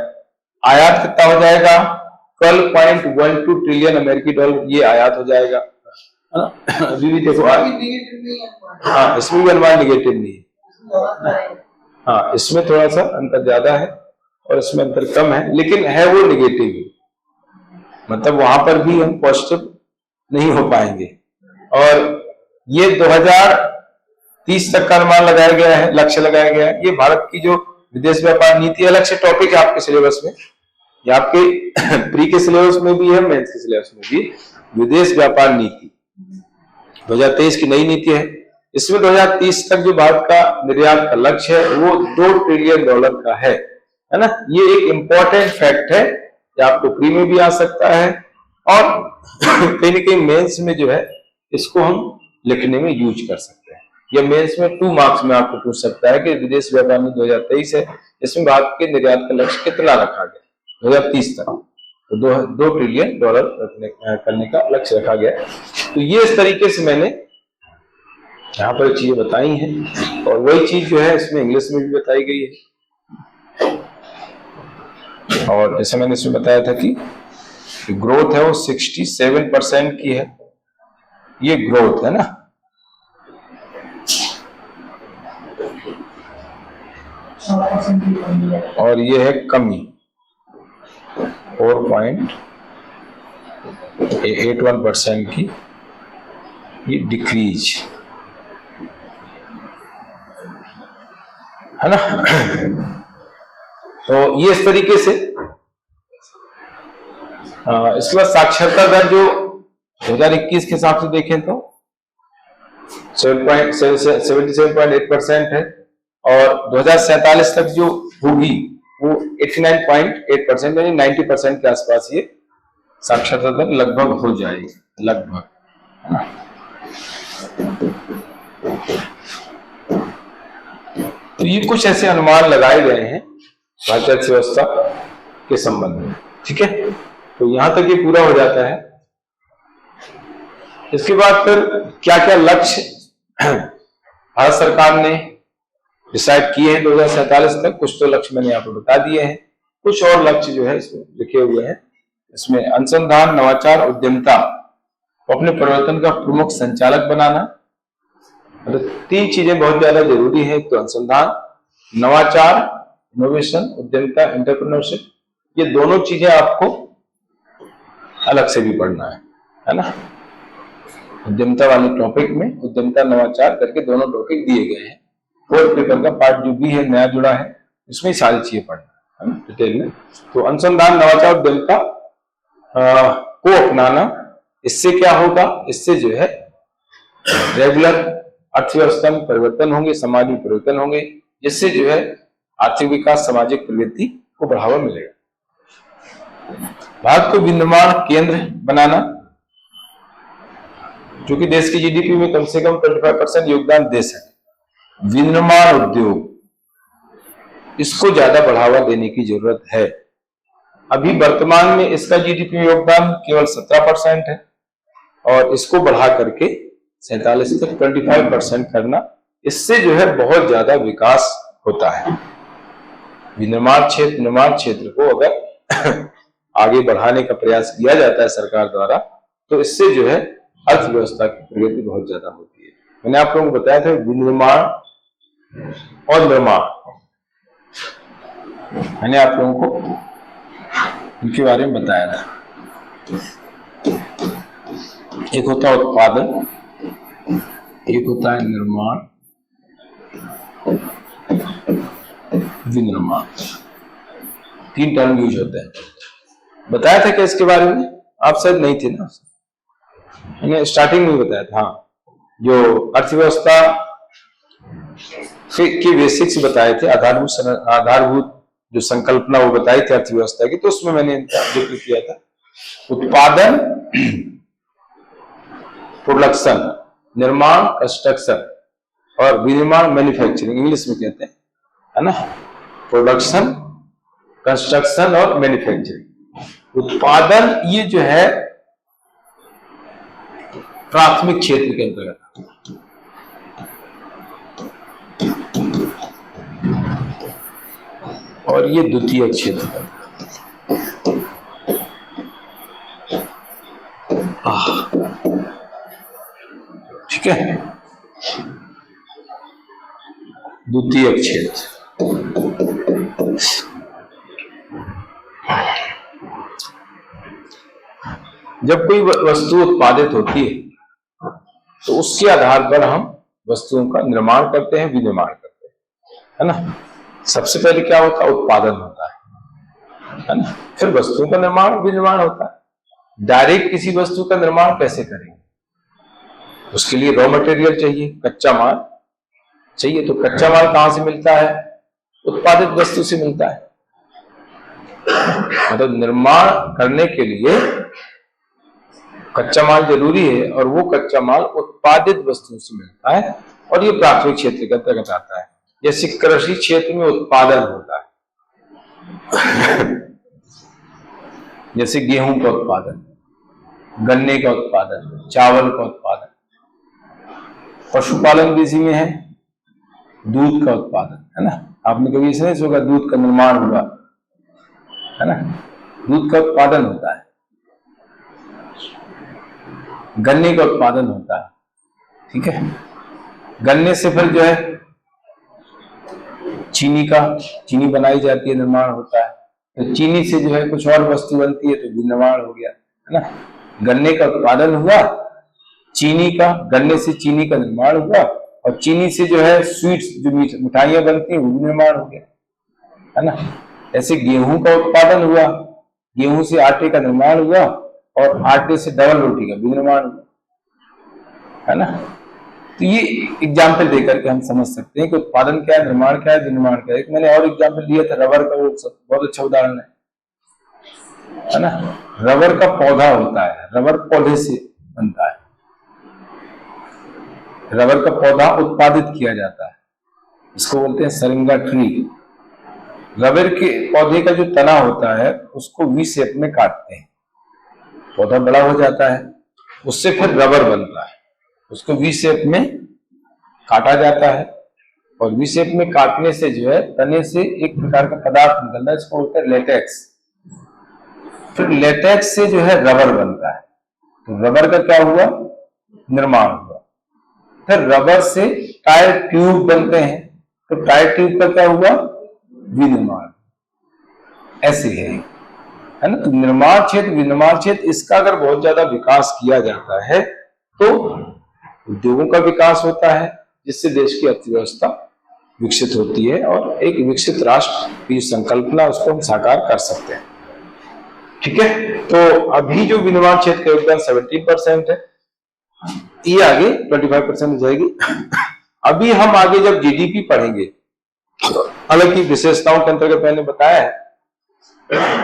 आयात कितना हो जाएगा, 12.12 ट्रिलियन अमेरिकी डॉलर ये आयात हो जाएगा। अभी भी देखो, हाँ इसमें भी अनुमान निगेटिव नहीं है, हाँ इसमें थोड़ा सा अंतर ज्यादा है और इसमें अंतर कम है, लेकिन है वो निगेटिव ही, मतलब वहां पर भी हम पॉजिटिव नहीं हो पाएंगे। और ये 2030 तक का अनुमान लगाया गया है, लक्ष्य लगाया गया है। ये भारत की जो विदेश व्यापार नीति, अलग से टॉपिक है आपके सिलेबस में, या आपके प्री के सिलेबस में भी है, मेंस के सिलेबस में भी, विदेश व्यापार नीति 2023 की नई नीति है। इसमें 2030 तक जो भारत का निर्यात का लक्ष्य है वो 2 ट्रिलियन डॉलर का है ना। ये एक इंपॉर्टेंट फैक्ट है, ये आपको प्री में भी आ सकता है और कहीं ना कहीं मेंस में जो है इसको हम लिखने में यूज कर सकते हैं। या मेंस में 2 मार्क्स में आपको पूछ सकता है कि विदेश व्यापार नीति 2023 है, इसमें भारत के निर्यात का लक्ष्य कितना रखा गया 2030 तक, तो 2 ट्रिलियन डॉलर करने का लक्ष्य रखा गया। तो ये इस तरीके से मैंने यहाँ पर चीजें बताई हैं, और वही चीज जो है इसमें इंग्लिश में भी बताई गई है। और जैसे मैंने इसमें बताया था कि ग्रोथ है वो 67% की है, ये ग्रोथ है ना। और ये है कमी 4.81% की, ये डिक्रीज है ना। तो ये इस तरीके से इसके बाद साक्षरता दर जो 2021 के हिसाब से देखें तो 77.8% है, और 2047 तक जो होगी वो 89.8% यानी 90% के आसपास ये साक्षरता दर लगभग हो जाएगी, लगभग। तो ये कुछ ऐसे अनुमान लगाए गए हैं भारतीय अर्थव्यवस्था के संबंध में, ठीक है। तो यहां तक ये पूरा हो जाता है। इसके बाद फिर क्या क्या लक्ष्य भारत सरकार ने डिसाइड किए हैं 2047 तक। कुछ तो लक्ष्य मैंने आपको बता दिए हैं, कुछ और लक्ष्य जो है इसमें लिखे हुए हैं। इसमें अनुसंधान, नवाचार, उद्यमिता को अपने परिवर्तन का प्रमुख संचालक बनाना। मतलब 3 चीजें बहुत ज्यादा जरूरी है। तो अनुसंधान, नवाचार, इनोवेशन, उद्यमिता, एंटरप्रेन्योरशिप, ये दोनों चीजें आपको अलग से भी पढ़ना है ना। उद्यमिता वाले टॉपिक में उद्यमिता, नवाचार करके दोनों टॉपिक दिए गए हैं। 4th पेपर का पार्ट जो भी है नया जुड़ा है, इसमें सारी चीजें पढ़ना है ना डिटेल में। तो अनुसंधान, नवाचार, उद्यमिता को अपनाना, इससे क्या होगा, इससे जो है रेगुलर अर्थव्यवस्था में परिवर्तन होंगे, समाज में परिवर्तन होंगे, जिससे जो है आर्थिक विकास, सामाजिक प्रगति को बढ़ावा मिलेगा। भारत को विनिर्माण केंद्र बनाना, जो कि देश की जीडीपी में कम से कम 25% योगदान दे सके। विनिर्माण उद्योग, इसको ज्यादा बढ़ावा देने की जरूरत है। अभी वर्तमान में इसका जीडीपी में योगदान केवल 17% है, और इसको बढ़ा करके 47 तक 25% करना, इससे जो है बहुत ज्यादा विकास होता है। विनिर्माण क्षेत्र, निर्माण क्षेत्र को अगर आगे बढ़ाने का प्रयास किया जाता है सरकार द्वारा, तो इससे जो है अर्थव्यवस्था की प्रगति बहुत ज्यादा होती है। मैंने आप लोगों को बताया था विनिर्माण और निर्माण, मैंने आप लोगों को इनके बारे में बताया था। एक होता है उत्पादन, एक होता है निर्माण, विनिर्माण, 3 टर्म यूज होते हैं। बताया था क्या इसके बारे में? आप शायद नहीं थे ना, मैंने स्टार्टिंग में बताया था। हाँ, जो अर्थव्यवस्था के बेसिक्स बताए थे, आधारभूत जो संकल्पना वो बताई थी अर्थव्यवस्था की, तो उसमें मैंने जिक्र किया था उत्पादन, प्रोडक्शन, निर्माण, कंस्ट्रक्शन, और विनिर्माण मैन्युफैक्चरिंग इंग्लिश में कहते हैं, है ना। प्रोडक्शन, कंस्ट्रक्शन और मैन्युफैक्चरिंग। उत्पादन ये जो है प्राथमिक क्षेत्र के अंतर्गत, और ये द्वितीय क्षेत्र है। ठीक है, द्वितीय क्षेत्र। जब कोई वस्तु उत्पादित होती है तो उसके आधार पर हम वस्तुओं का निर्माण करते हैं, विनिर्माण करते हैं, है ना। सबसे पहले क्या होता है? उत्पादन होता है ना। फिर वस्तुओं का निर्माण, विनिर्माण होता है। डायरेक्ट किसी वस्तु का निर्माण कैसे करेंगे? उसके लिए रॉ मटेरियल चाहिए, कच्चा माल चाहिए। तो कच्चा माल कहां से मिलता है? उत्पादित वस्तु से मिलता है। मतलब निर्माण करने के लिए कच्चा माल जरूरी है, और वो कच्चा माल उत्पादित वस्तुओं से मिलता है, और ये प्राथमिक क्षेत्र के अंतर्गत आता है। जैसे कृषि क्षेत्र में उत्पादन होता है जैसे गेहूं का उत्पादन, गन्ने का उत्पादन, चावल का उत्पादन। पशुपालन भी इसी में है, दूध का उत्पादन, है ना। आपने कभी इसे नहीं सुना दूध का निर्माण हुआ, है ना। दूध का उत्पादन होता है, गन्ने का उत्पादन होता है, ठीक है। गन्ने से फिर जो है चीनी बनाई जाती है, निर्माण होता है। तो चीनी से जो है कुछ और वस्तु बनती है, तो निर्माण हो गया, है ना। गन्ने का उत्पादन हुआ, गन्ने से चीनी का निर्माण हुआ, और चीनी से जो है स्वीट्स, जो मिठाइयां बनती हैं, वो भी निर्माण हो गया, है ना। ऐसे गेहूं का उत्पादन हुआ, गेहूं से आटे का निर्माण हुआ, और आटे से डबल रोटी का विनिर्माण हुआ, है ना। तो ये एग्जाम्पल देकर के हम समझ सकते हैं कि उत्पादन क्या है, निर्माण क्या है, विनिर्माण क्या है। एक मैंने और एग्जाम्पल दिया था रबर का, वो बहुत अच्छा उदाहरण है ना। रबर का पौधा होता है, रबर पौधे से बनता है, रबर का पौधा उत्पादित किया जाता है, इसको बोलते हैं सरिंगा ट्री। रबर के पौधे का जो तना होता है उसको वी शेप में काटते हैं, पौधा बड़ा हो जाता है, उससे फिर रबर बनता है, उसको वी शेप में काटा जाता है, और वी शेप में काटने से जो है तने से एक प्रकार का पदार्थ निकलता है, इसको बोलते हैं लेटेक्स। फिर लेटेक्स से जो है रबर बनता है, तो रबर का क्या हुआ, निर्माण हुआ। फिर रबर से टायर ट्यूब बनते हैं, तो टायर ट्यूब का क्या हुआ, विनिर्माण। ऐसे है ना। तो निर्माण क्षेत्र, विनिर्माण क्षेत्र, इसका अगर बहुत ज्यादा विकास किया जाता है तो उद्योगों का विकास होता है, जिससे देश की अर्थव्यवस्था विकसित होती है और एक विकसित राष्ट्र की संकल्पना उसको हम साकार कर सकते हैं। ठीक है, तो अभी जो विनिर्माण क्षेत्र का योगदान 17% है, ये आगे 25% हो जाएगी। अभी हम आगे जब जीडीपी पढ़ेंगे, हालांकि विशेषताओं के अंतर्गत मैंने बताया है,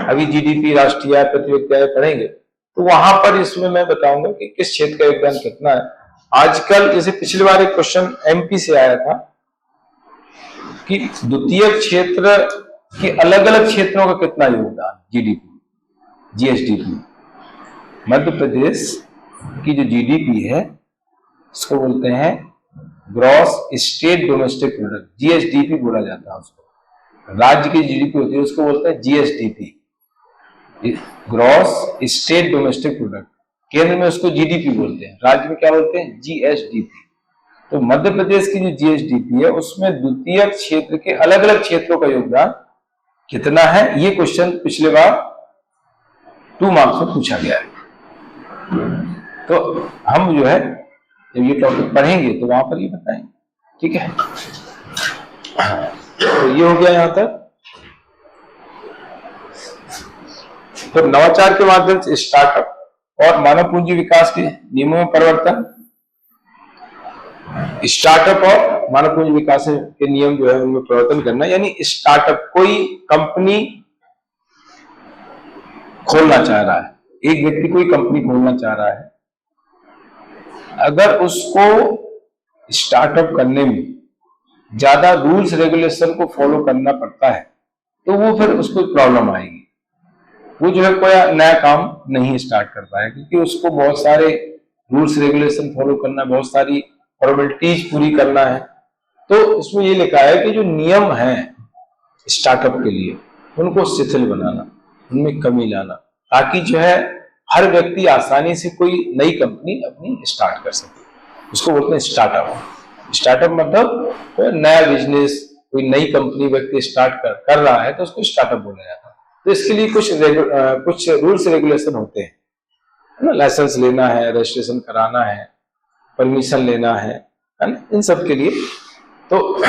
अभी जीडीपी, राष्ट्रीय आय, प्रति व्यक्ति आय पढ़ेंगे, तो वहां पर इसमें मैं बताऊंगा कि किस क्षेत्र का योगदान कितना है। आजकल जैसे पिछली बार एक क्वेश्चन एमपी से आया था कि द्वितीय क्षेत्र के अलग अलग क्षेत्रों का कितना योगदान जीडीपी, जीएसडीपी। मध्य प्रदेश की जो जीडीपी है उसको बोलते हैं gross state domestic product, GSDP बोला जाता है उसको। राज्य की जीडीपी होती है उसको बोलते हैं GSDP, gross state domestic product. केंद्र में उसको जीडीपी बोलते हैं, राज्य में क्या बोलते हैं, जीएसडीपी। तो मध्य प्रदेश की जो जीएसडीपी है उसमें द्वितीय क्षेत्र के अलग अलग क्षेत्रों का योगदान कितना है, ये क्वेश्चन पिछले बार 2 मार्क्स में पूछा गया है। तो हम जो है जब ये टॉपिक पढ़ेंगे तो वहां पर ये बताएंगे। ठीक है, तो ये हो गया यहां तक। तो नवाचार के माध्यम से स्टार्टअप और मानव पूंजी विकास के नियमों में परिवर्तन, स्टार्टअप और मानव पूंजी विकास के नियम जो है उनमें परिवर्तन करना। यानी स्टार्टअप, कोई कंपनी खोलना चाह रहा है, एक व्यक्ति कोई कंपनी खोलना चाह रहा है, अगर उसको स्टार्टअप करने में ज्यादा रूल्स रेगुलेशन को फॉलो करना पड़ता है तो वो फिर उसको प्रॉब्लम आएगी, वो जो है कोई नया काम नहीं स्टार्ट कर पाएगा, क्योंकि उसको बहुत सारे रूल्स रेगुलेशन फॉलो करना, बहुत सारी फॉर्मेलिटीज पूरी करना है। तो इसमें ये लिखा है कि जो नियम है स्टार्टअप के लिए उनको शिथिल बनाना, उनमें कमी लाना, ताकि जो है हर व्यक्ति आसानी से कोई नई कंपनी अपनी स्टार्ट कर सके, उसको बोलते हैं स्टार्टअप। स्टार्टअप मतलब कोई नया बिजनेस, कोई नई कंपनी व्यक्ति स्टार्ट कर रहा है तो उसको स्टार्टअप बोला जाता है। तो इसके लिए कुछ रूल्स रेगुलेशन होते हैं ना, लाइसेंस लेना है, रजिस्ट्रेशन कराना है, परमिशन लेना है ना, इन सब के लिए। तो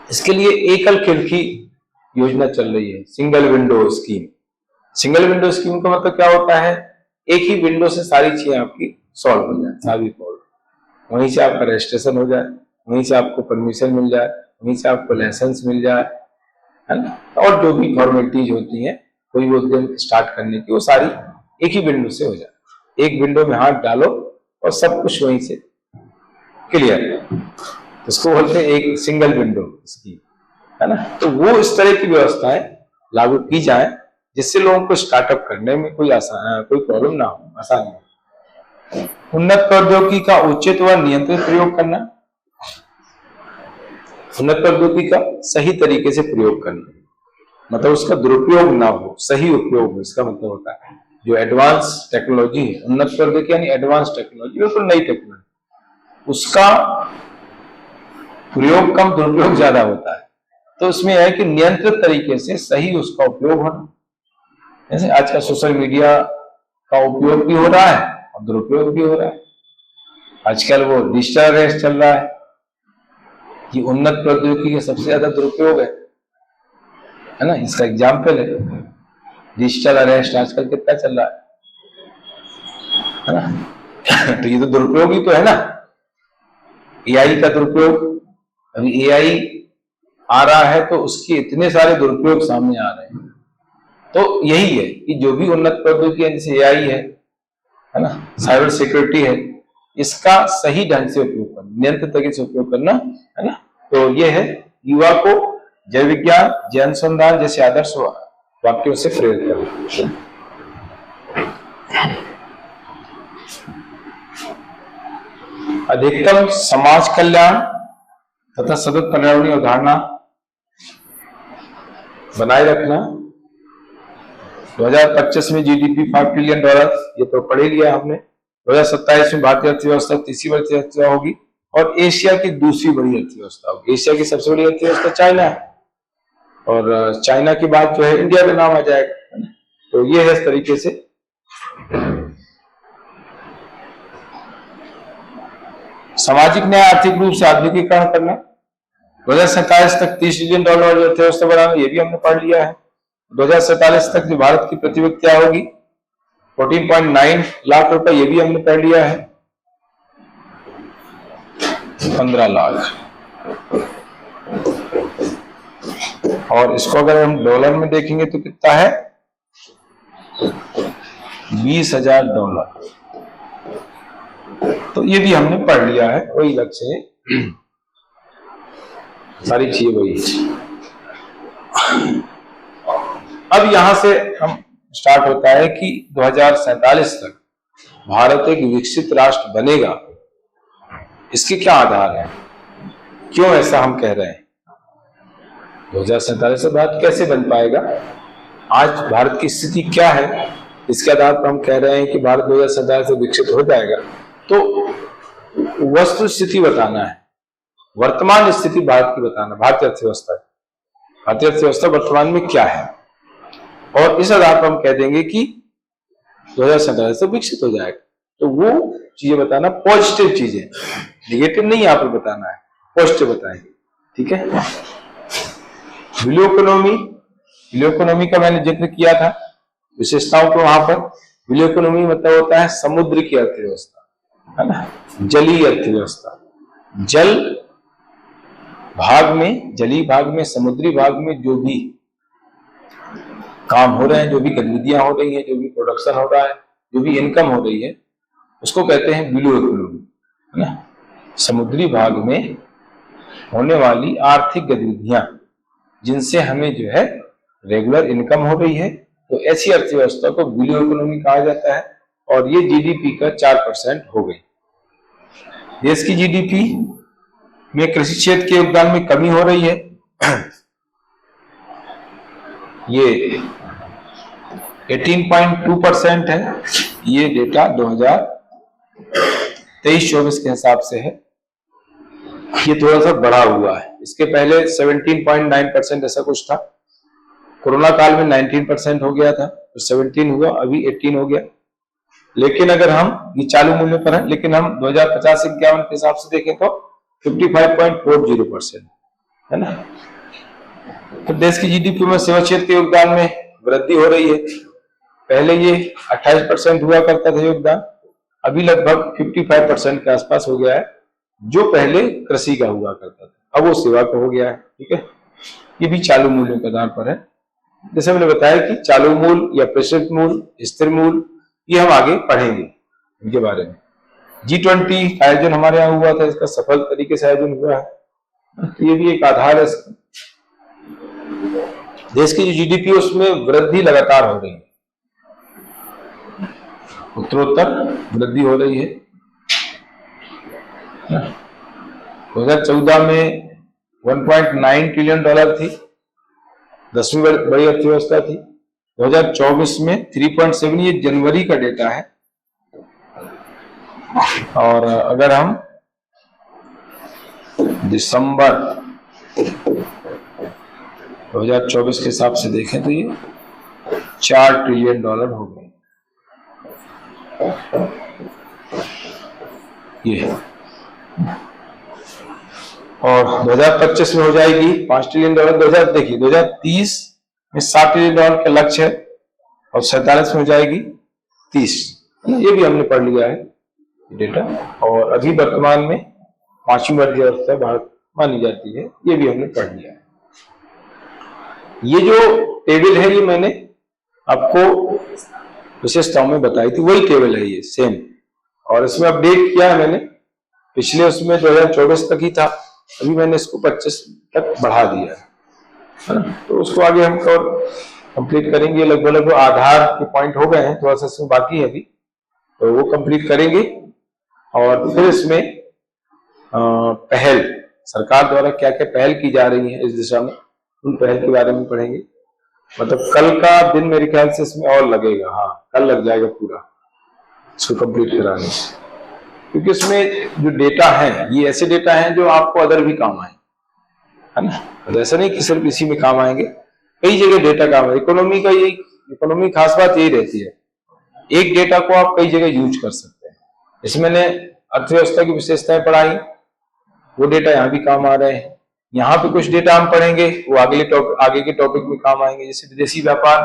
इसके लिए एकल खिड़की योजना चल रही है, single window scheme. Single window scheme का मतलब क्या होता है, एक ही विंडो से सारी चीजें आपकी सॉल्व हो जाए, सारी प्रॉब्लम, वहीं से आपका रजिस्ट्रेशन हो जाए, वहीं से आपको परमिशन मिल जाए, वहीं से आपको लाइसेंस मिल जाए, है ना, और जो भी फॉर्मेलिटीज होती हैं कोई भी उद्यम स्टार्ट करने की, वो सारी एक ही विंडो से हो जाए। एक विंडो में हाथ डालो और सब कुछ वहीं से क्लियर, इसको बोलते हैं एक सिंगल विंडो स्कीम, है ना। तो वो इस तरह की व्यवस्थाएं लागू की जाए जिससे लोगों को स्टार्टअप करने में कोई प्रॉब्लम ना हो, आसानी हो। उन्नत प्रौद्योगिकी का उचित व नियंत्रित प्रयोग करना, उन्नत प्रौद्योगिकी का सही तरीके से प्रयोग करना, मतलब उसका दुरुपयोग ना हो, सही उपयोग हो, इसका मतलब होता है जो एडवांस टेक्नोलॉजी है, उन्नत प्रौद्योगिकी यानी एडवांस टेक्नोलॉजी, बिल्कुल नई टेक्नोलॉजी, उसका प्रयोग कम, दुरुपयोग ज्यादा होता है। तो इसमें है कि नियंत्रित तरीके से सही उसका उपयोग होना। जैसे आज का सोशल मीडिया का उपयोग भी हो रहा है और दुरुपयोग भी हो रहा है। आजकल वो डिजिटल अरेस्ट चल रहा है, ये उन्नत प्रौद्योगिकी का सबसे ज्यादा दुरुपयोग है ना, इसका एग्जाम्पल है। डिजिटल अरेस्ट आजकल कितना चल रहा है, है ना। तो ये तो दुरुपयोग ही तो है ना, एआई का दुरुपयोग। अभी एआई आ रहा है तो उसके इतने सारे दुरुपयोग सामने आ रहे हैं। तो यही है कि जो भी उन्नत प्रौद्योगिकी जैसे एआई है ना, साइबर सिक्योरिटी है, इसका सही ढंग से उपयोग करना, नियंत्रित तरीके से उपयोग करना, है ना। तो ये है युवा को जय विज्ञान, जय अनुसंधान जैसे आदर्श वाक्यों से प्रेरित करना। अधिकतम समाज कल्याण तथा सतत पर्यावरणीय अवधारणा बनाए रखना। 2025 में जीडीपी $5 ट्रिलियन, ये तो पढ़ ही लिया हमने। 2027 में भारतीय अर्थव्यवस्था तीसरी बड़ी अर्थव्यवस्था होगी और एशिया की दूसरी बड़ी अर्थव्यवस्था होगी। एशिया की सबसे बड़ी अर्थव्यवस्था चाइना है और चाइना के बाद जो है इंडिया का नाम आ जाएगा। तो ये है इस तरीके से। सामाजिक न्याय आर्थिक रूप से आधुनिकीकरण करना। 2047 तक $30 ट्रिलियन वाली अर्थव्यवस्था बनाना, ये भी हमने पढ़ लिया है। 2047 तक जो भारत की प्रति क्या होगी 14.9 लाख रुपए, ये भी हमने पढ़ लिया है। 15 लाख। और इसको अगर हम डॉलर में देखेंगे तो कितना है, $20,000। तो ये भी हमने पढ़ लिया है, वही लक्ष्य है, सारी चीजें वही है। अब यहां से हम स्टार्ट होता है कि 2047 तक भारत एक विकसित राष्ट्र बनेगा। इसके क्या आधार है, क्यों ऐसा हम कह रहे हैं? 2047 तक भारत कैसे बन पाएगा, आज भारत की स्थिति क्या है, इसके आधार पर हम कह रहे हैं कि भारत 2047 से विकसित हो जाएगा। तो वस्तु स्थिति बताना है, वर्तमान स्थिति भारत की बताना, भारतीय अर्थव्यवस्था वर्तमान में क्या है, और इस आधार पर हम कह देंगे कि 2047 से विकसित हो जाएगा। तो वो चीजें बताना, पॉजिटिव चीजें, निगेटिव नहीं यहाँ पर बताना है, पॉजिटिव बताएंगे। ठीक है। ब्लू इकोनॉमी का मैंने जिक्र किया था, विशेषताओं को वहां पर। ब्लू इकोनॉमी मतलब होता है समुद्र की अर्थव्यवस्था, है ना, जलीय अर्थव्यवस्था। जल भाग में, जलीय भाग में, समुद्री भाग में जो भी काम हो रहे हैं, जो भी गतिविधियां हो रही हैं, जो भी प्रोडक्शन हो रहा है, जो भी इनकम हो रही है, उसको कहते हैं ब्लू इकोनॉमी, है ना। समुद्री भाग में होने वाली आर्थिक गतिविधियां जिनसे हमें जो है रेगुलर इनकम हो रही है, तो ऐसी अर्थव्यवस्था को ब्लू इकोनॉमी कहा जाता है। और ये जीडीपी का 4% हो गई। देश की जीडीपी में कृषि क्षेत्र के योगदान में कमी हो रही है। ये 18.2% है, ये डेटा 2023-24 के हिसाब से है। ये थोड़ा सा बढ़ा हुआ है, इसके पहले 17.9% ऐसा कुछ था। कोरोना काल में 19% हो गया था, तो 17 हुआ, अभी 18 हो गया। लेकिन अगर हम ये चालू मूल्य पर है, लेकिन हम 2050-51 के हिसाब से देखें तो 55.40% है ना। तो देश की जीडीपी में सेवा क्षेत्र के योगदान में वृद्धि हो रही है। पहले ये 28% हुआ करता था योगदान, अभी लगभग 55% के आसपास हो गया है, जो पहले कृषि का हुआ करता था, अब वो सेवा का हो गया है। ठीक है। ये भी चालू मूल्यों के आधार पर है। जैसे मैंने बताया कि चालू मूल्य या प्रेषित मूल्य, स्थिर मूल्य, ये हम आगे पढ़ेंगे इनके बारे में। G20 का आयोजन हमारे यहाँ हुआ था, इसका सफल तरीके से आयोजन हुआ है, तो ये भी एक आधार है इसका। देश की जो जीडीपी उसमें वृद्धि लगातार हो रही है, उत्तरोत्तर वृद्धि हो रही है। 2014 में $1.9 ट्रिलियन थी, 10वीं बड़ी अर्थव्यवस्था थी। 2024 में 3.7, ये जनवरी का डेटा है। और अगर हम दिसंबर 2024 के हिसाब से देखें तो ये $4 ट्रिलियन हो गए। ये और 2025 में हो जाएगी $5 ट्रिलियन। 2030 में $7 ट्रिलियन का लक्ष्य है और 47 में हो जाएगी 30। है ना, ये भी हमने पढ़ लिया है डेटा। और अभी वर्तमान में 5वीं अर्थव्यवस्था भारत मानी जाती है, ये भी हमने पढ़ लिया है। ये जो टेबल है ये मैंने आपको विशेषताओं में बताई थी, वही टेबल है ये सेम। और इसमें अपडेट किया है मैंने, पिछले उसमें 2024 तक ही था, अभी मैंने इसको 25 तक बढ़ा दिया है ना। तो उसको आगे हम कंप्लीट करेंगे। लगभग आधार के पॉइंट हो गए हैं, थोड़ा सा इसमें बाकी है अभी, तो वो कंप्लीट करेंगे। और फिर इसमें पहल सरकार द्वारा क्या क्या पहल की जा रही है इस दिशा में, उन पहल के बारे में पढ़ेंगे। मतलब कल का दिन मेरे ख्याल से इसमें और लगेगा, हाँ कल लग जाएगा पूरा इसको कंप्लीट कराने से, क्योंकि इसमें जो डेटा है ये ऐसे डेटा हैं जो आपको अदर भी काम आए, है ना। तो ऐसा नहीं कि सिर्फ इसी में काम आएंगे, कई जगह डेटा काम है। इकोनॉमी का यही, इकोनॉमी खास बात यही रहती है, एक डेटा को आप कई जगह यूज कर सकते हैं। इसमें मैंने अर्थव्यवस्था की विशेषताएं पढ़ाई, वो डेटा यहाँ भी काम आ रहे हैं। यहाँ पे कुछ डेटा हम पढ़ेंगे वो आगे के टॉपिक में काम आएंगे, जैसे विदेशी व्यापार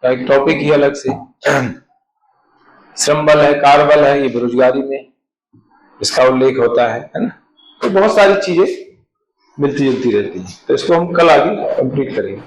का एक टॉपिक ही अलग से, श्रम बल है, कार बल है, ये बेरोजगारी में इसका उल्लेख होता है ना। तो बहुत सारी चीजें मिलती जुलती रहती हैं, तो इसको हम कल आगे कंप्लीट करेंगे।